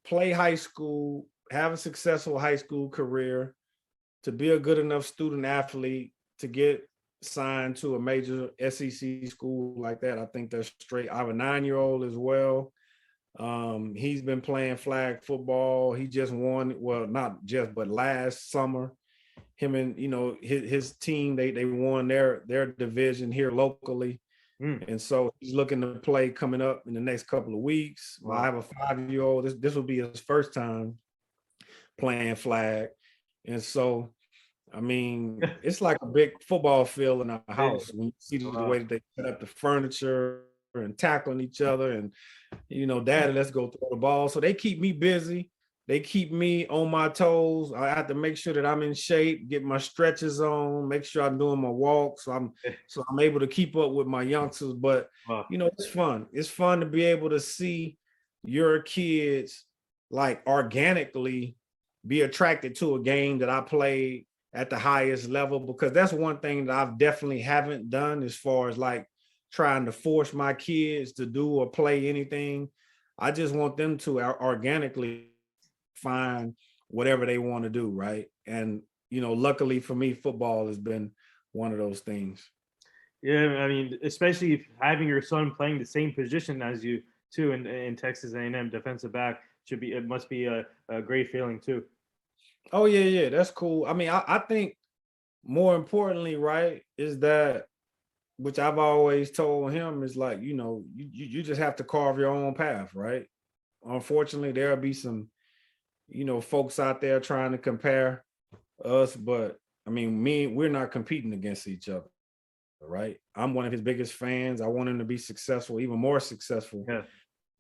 play high school, have a successful high school career, to be a good enough student athlete to get signed to a major SEC school like that, I think that's straight. I have a 9-year-old as well. He's been playing flag football. He just won, well, not just, but last summer. Him and his team, they won their division here locally, and so he's looking to play coming up in the next couple of weeks. Wow. I have a 5-year-old. This will be his first time playing flag, and so I mean it's like a big football field in our house when you see the way that they set up the furniture and tackling each other, and Daddy, let's go throw the ball. So they keep me busy. They keep me on my toes. I have to make sure that I'm in shape, get my stretches on, make sure I'm doing my walks. So I'm able to keep up with my youngsters. But it's fun. It's fun to be able to see your kids like organically be attracted to a game that I played at the highest level, because that's one thing that I've definitely haven't done as far as like trying to force my kids to do or play anything. I just want them to organically find whatever they want to do, right? And luckily for me, football has been one of those things. Yeah, I mean, especially having your son playing the same position as you too in Texas A&M defensive back it must be a great feeling too. Oh yeah, that's cool. I mean, I think more importantly, right, is that, which I've always told him, is like, you just have to carve your own path, right? Unfortunately, there'll be some folks out there trying to compare us, but I mean, we're not competing against each other, right? I'm one of his biggest fans. I want him to be successful, even more successful. Yeah.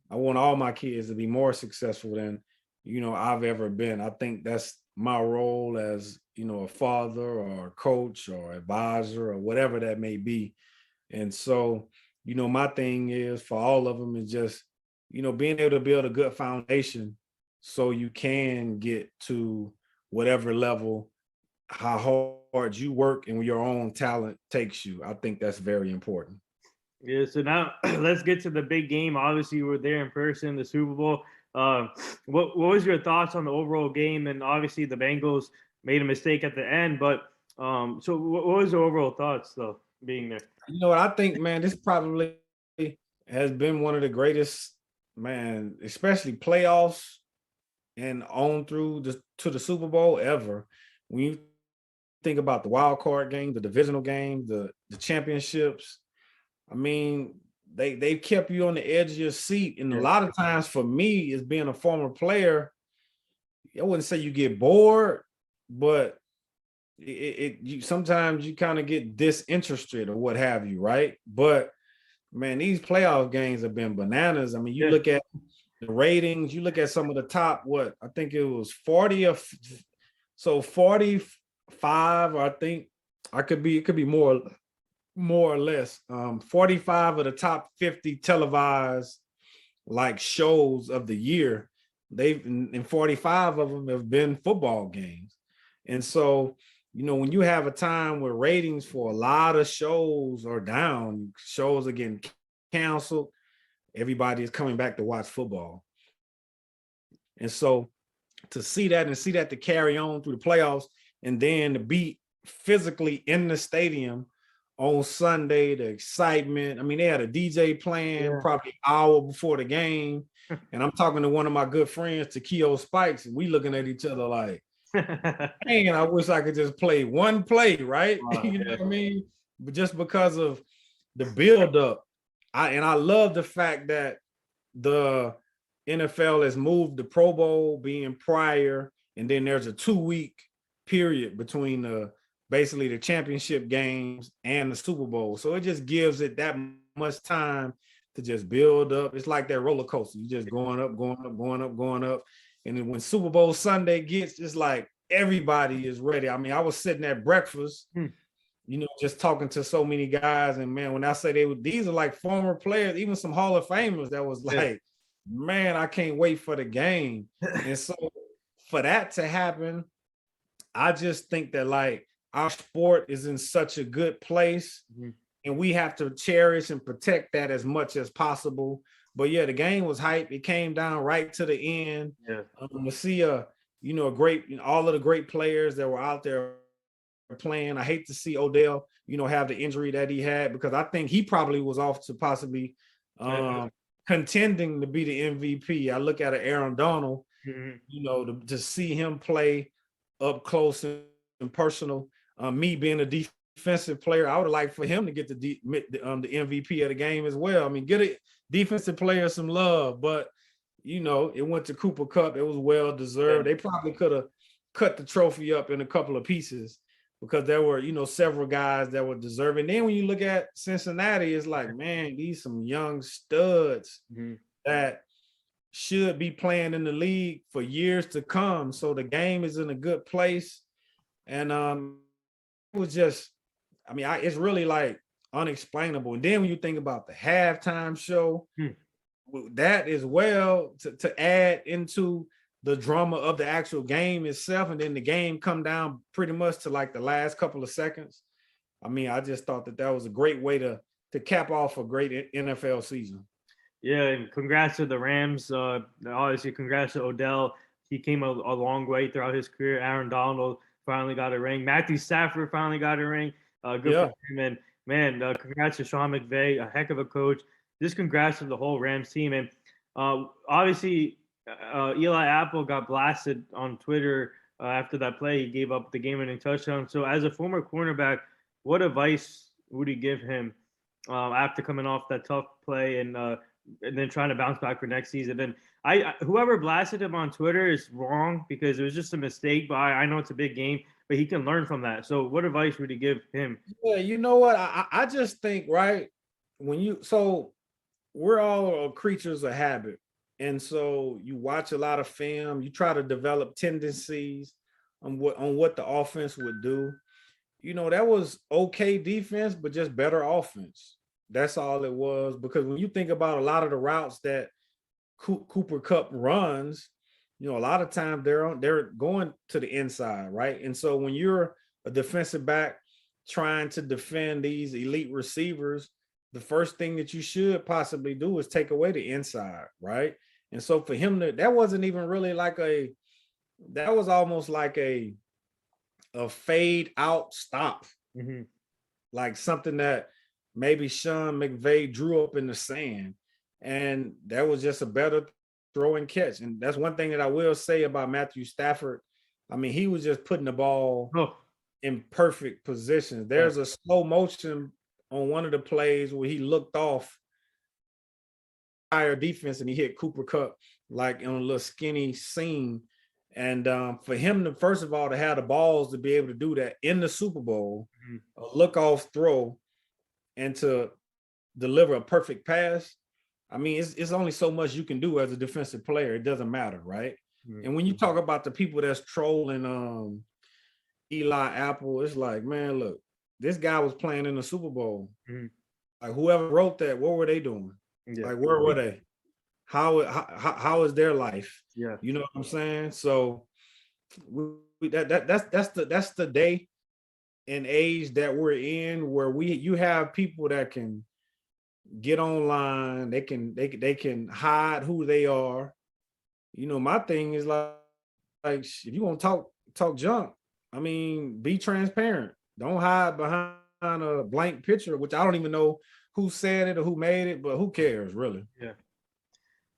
I want all my kids to be more successful than, I've ever been. I think that's my role as, a father or a coach or advisor or whatever that may be. And so, my thing is for all of them is just, being able to build a good foundation so you can get to whatever level, how hard you work and your own talent takes you. I think that's very important. Yeah, so now let's get to the big game. Obviously, you were there in person, the Super Bowl. What was your thoughts on the overall game? And obviously, the Bengals made a mistake at the end. But so what was the overall thoughts though, being there? You know what I think, man? This probably has been one of the greatest, man, especially playoffs and on through to the Super Bowl ever. When you think about the wild card game, the divisional game, the championships. I mean, they kept you on the edge of your seat. And a lot of times for me, as being a former player, I wouldn't say you get bored, but you sometimes you kind of get disinterested or what have you, right? But man, these playoff games have been bananas. I mean, you look at the ratings, you look at some of the top, what I think it was 40 or so 45, or I think it could be more or less. 45 of the top 50 televised like shows of the year. And 45 of them have been football games. And so, when you have a time where ratings for a lot of shows are down, shows are getting canceled, everybody is coming back to watch football. And so to see that to carry on through the playoffs, and then to be physically in the stadium on Sunday, the excitement. I mean, they had a DJ playing probably an hour before the game. And I'm talking to one of my good friends, Takeo Spikes, and we looking at each other like, man, I wish I could just play one play, right? You know what I mean? But just because of the buildup, I love the fact that the NFL has moved the Pro Bowl being prior, and then there's a 2-week period between basically the championship games and the Super Bowl. So it just gives it that much time to just build up. It's like that roller coaster. You're just going up, going up, going up, going up. And then when Super Bowl Sunday gets, it's like everybody is ready. I mean, I was sitting at breakfast, just talking to so many guys. And man, when I say these are like former players, even some Hall of Famers that was like, man, I can't wait for the game. And so for that to happen, I just think that like our sport is in such a good place, and we have to cherish and protect that as much as possible. But yeah, the game was hype. It came down right to the end. To see a great, all of the great players that were out there playing. I hate to see Odell, have the injury that he had, because I think he probably was off to possibly contending to be the MVP. I look at Aaron Donald, to see him play up close and personal. Me being a defensive player, I would like for him to get the MVP of the game as well. I mean, get a defensive player some love, but it went to Cooper Kupp. It was well deserved. They probably could have cut the trophy up in a couple of pieces, because there were, several guys that were deserving. Then when you look at Cincinnati, it's like, man, these some young studs that should be playing in the league for years to come. So the game is in a good place. And it was just, it's really like unexplainable. And then when you think about the halftime show, that as well, to add into the drama of the actual game itself, and then the game come down pretty much to like the last couple of seconds. I just thought that was a great way to cap off a great NFL season. Yeah, and congrats to the Rams. Obviously, congrats to Odell. He came a long way throughout his career. Aaron Donald finally got a ring. Matthew Stafford finally got a ring. Good for him. And man, congrats to Sean McVay, a heck of a coach. Just congrats to the whole Rams team. And obviously, Eli Apple got blasted on Twitter after that play. He gave up the game-winning touchdown. So as a former cornerback, what advice would he give him after coming off that tough play and then trying to bounce back for next season? And whoever blasted him on Twitter is wrong, because it was just a mistake, but I know it's a big game, but he can learn from that. So what advice would he give him? Yeah, you know what? I just think, right, we're all creatures of habit. And so you watch a lot of film, you try to develop tendencies on what the offense would do. That was okay defense, but just better offense. That's all it was. Because when you think about a lot of the routes that Cooper Kupp runs, a lot of times they're going to the inside, right? And so when you're a defensive back trying to defend these elite receivers, the first thing that you should possibly do is take away the inside, right? And so for him that wasn't even really like that was almost like a fade out stop, like something that maybe Sean McVay drew up in the sand, and that was just a better throw and catch. And that's one thing that I will say about Matthew Stafford. He was just putting the ball in perfect positions. There's a slow motion on one of the plays where he looked off higher defense and he hit Cooper Cup like on a little skinny seam. And for him to, first of all, to have the balls to be able to do that in the Super Bowl, a look off throw, and to deliver a perfect pass. I mean, it's only so much you can do as a defensive player. It doesn't matter, right? And when you talk about the people that's trolling Eli Apple, it's like, man, look, this guy was playing in the Super Bowl. Like whoever wrote that, what were they doing? Like where were they? How is their life? Yeah, You know what I'm saying? So that's the day and age that we're in, where you have people that can get online, they can hide who they are. You know, my thing is like if you want to talk junk, I mean, be transparent. Don't hide behind a blank picture, which I don't even know who said it or who made it, but who cares, really? yeah.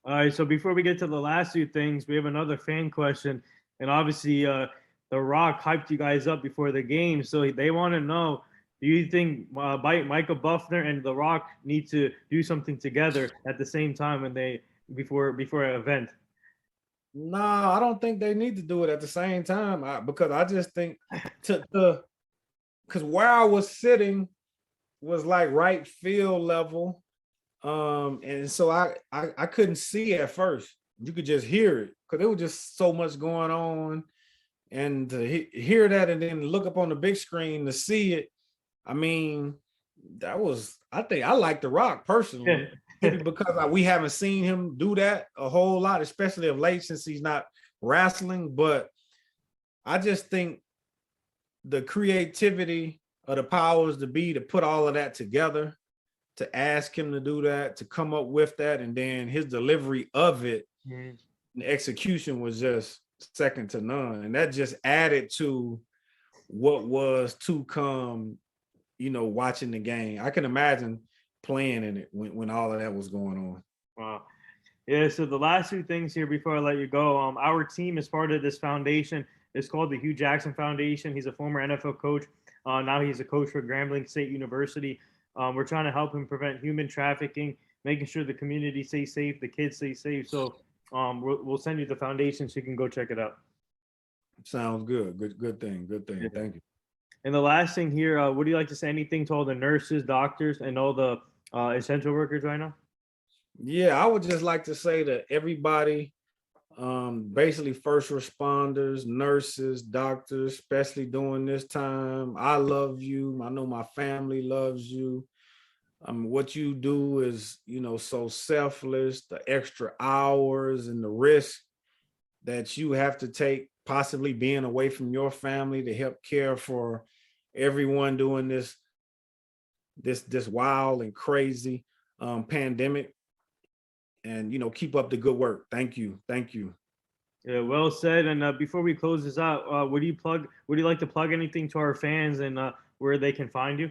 All right, so before we get to the last two things, we have another fan question, and obviously, The Rock hyped you guys up before the game, so they want to know: do you think Michael Buffner and The Rock need to do something together at the same time when they before an event? No, I don't think they need to do it at the same time, because I just think because where I was sitting was like right field level. And so I couldn't see at first. You could just hear it because there was just so much going on. And to hear that and then look up on the big screen to see it, I mean, I think I like The Rock personally, maybe because we haven't seen him do that a whole lot, especially of late since he's not wrestling. But I just think the creativity of the powers to be to put all of that together, to ask him to do that, to come up with that, and then his delivery of it, the execution was just second to none. And that just added to what was to come, watching the game. I can imagine playing in it when all of that was going on. Wow. Yeah, so the last two things here before I let you go. Our team is part of this foundation. It's called the Hugh Jackson Foundation. He's a former NFL coach. Now he's a coach for Grambling State University. We're trying to help him prevent human trafficking, making sure the community stays safe, the kids stay safe. So we'll send you the foundation so you can go check it out. Sounds good. Good thing. Yeah. Thank you. And the last thing here, would you like to say anything to all the nurses, doctors, and all the essential workers right now? Yeah, I would just like to say to everybody, basically first responders, nurses, doctors, especially during this time, I love you. I know my family loves you. What you do is, so selfless, the extra hours and the risk that you have to take, possibly being away from your family to help care for everyone during this wild and crazy pandemic. And keep up the good work. Thank you. Yeah, well said. And before we close this out, would you like to plug anything to our fans and where they can find you?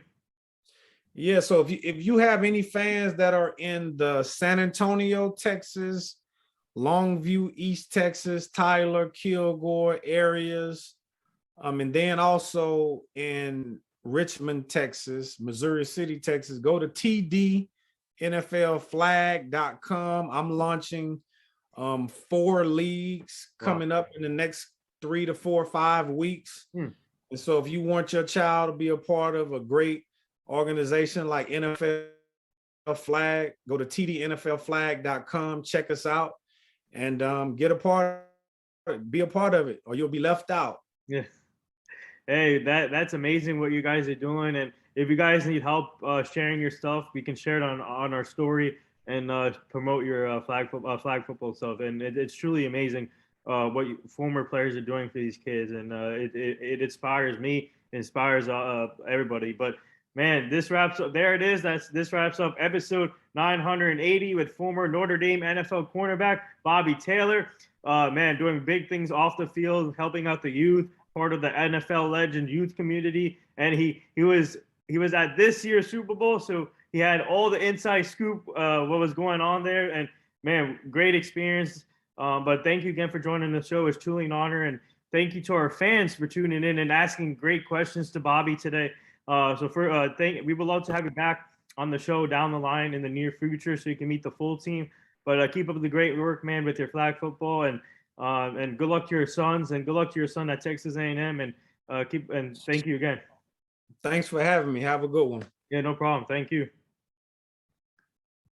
Yeah, so if you have any fans that are in the San Antonio, Texas, Longview, East Texas, Tyler, Kilgore areas, and then also in Richmond, Texas, Missouri City, Texas, go to tdnflflag.com. I'm launching 4 leagues coming up in the next 3 to 4 or 5 weeks. And so if you want your child to be a part of a great organization like NFL Flag, go to tdnflflag.com, check us out, and be a part of it, or you'll be left out. Yeah. Hey, that's amazing what you guys are doing. And if you guys need help sharing your stuff, we can share it on our story and promote your flag football stuff. And it's truly amazing what former players are doing for these kids. And it inspires me, inspires everybody. But man, this wraps up. There it is. This wraps up episode 980 with former Notre Dame NFL cornerback Bobby Taylor. Man, doing big things off the field, helping out the youth, part of the NFL legend youth community. And he was at this year's Super Bowl, so he had all the inside scoop what was going on there. And man, great experience. But thank you again for joining the show. It's truly an honor. And thank you to our fans for tuning in and asking great questions to Bobby today. We would love to have you back on the show down the line in the near future so you can meet the full team. But keep up the great work, man, with your flag football, and good luck to your sons, and good luck to your son at Texas A&M, and thank you again. Thanks for having me. Have a good one. Yeah, no problem. Thank you.